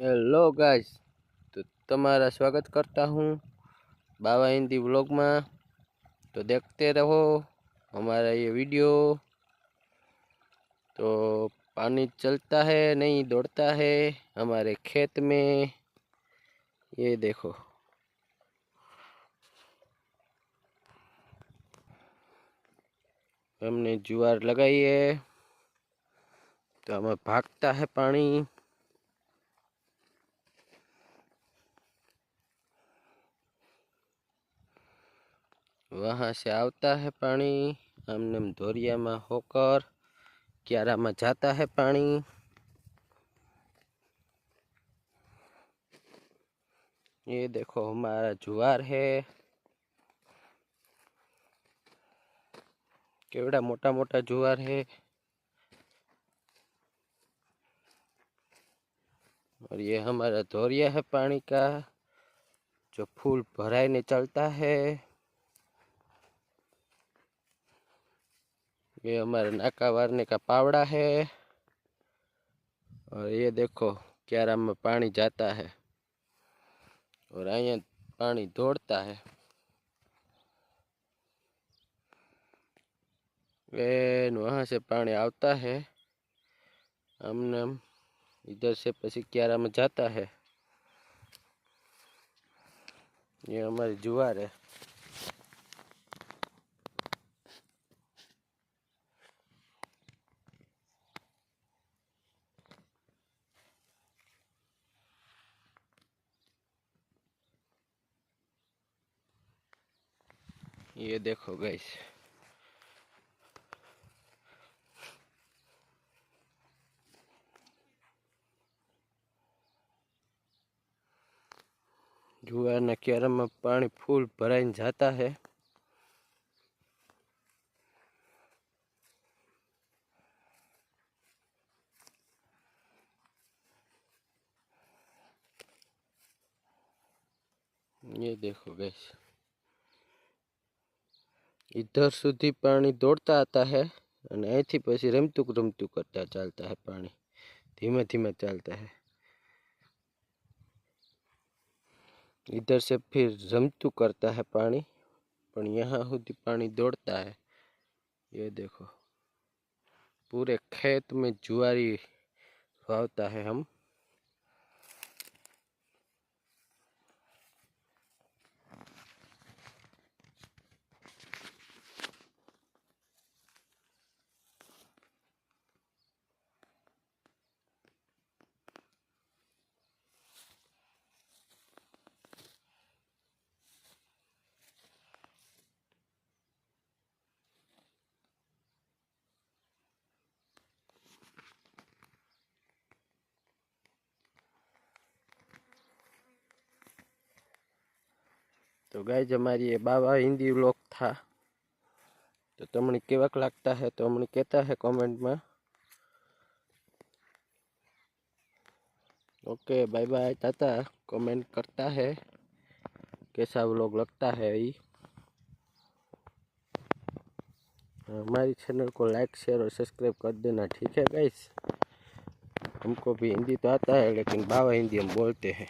Hello guys, तो तुम्हारा स्वागत करता हूँ बाबा हिंदी व्लॉग में। तो देखते रहो हमारा ये वीडियो। तो पानी चलता है नहीं दौड़ता है हमारे खेत में। ये देखो, हमने ज्वार लगाई है तो हमें भागता है पानी। वहाँ से आता है पानी, हमने धोरिया में होकर क्यारा में जाता है पानी। ये देखो हमारा ज्वार है, केवड़ा मोटा मोटा ज्वार है। और ये हमारा धोरिया है पानी का, जो फूल भराने चलता है। ये हमारा नाका वारने का पावड़ा है। और ये देखो क्यारा में पानी जाता है और यहाँ पानी दौड़ता है। वहाँ से पानी आता है, हमने इधर से पसी क्यारा में जाता है। ये हमारी ज्वार है। ये देखो गाइस, ज्वार ना क्यारा में पानी फूल भराई जाता है। ये देखो गाइस, इधर सुधी पानी दौड़ता आता है और અહીંથી પછી રમતું રમતું કરતા ચાલતા है पानी, धीमे धीमे चलता है। इधर से फिर रमतू करता है पानी, पर यहाँ સુધી पानी दौड़ता है। ये देखो पूरे खेत में ज्वारी वावता है हम। तो गाइस हमारी ये बाबा हिंदी व्लॉग था। तो તમને કેવાક લાગતા है तो हमने कहता है कमेंट में। ओके बाय बाय टाटा। कमेंट करता है कैसा व्लॉग लगता है। हमारी चैनल को लाइक शेयर और सब्सक्राइब कर देना, ठीक है गाइस। हमको भी हिंदी तो आता है लेकिन बाबा हिंदी हम बोलते हैं।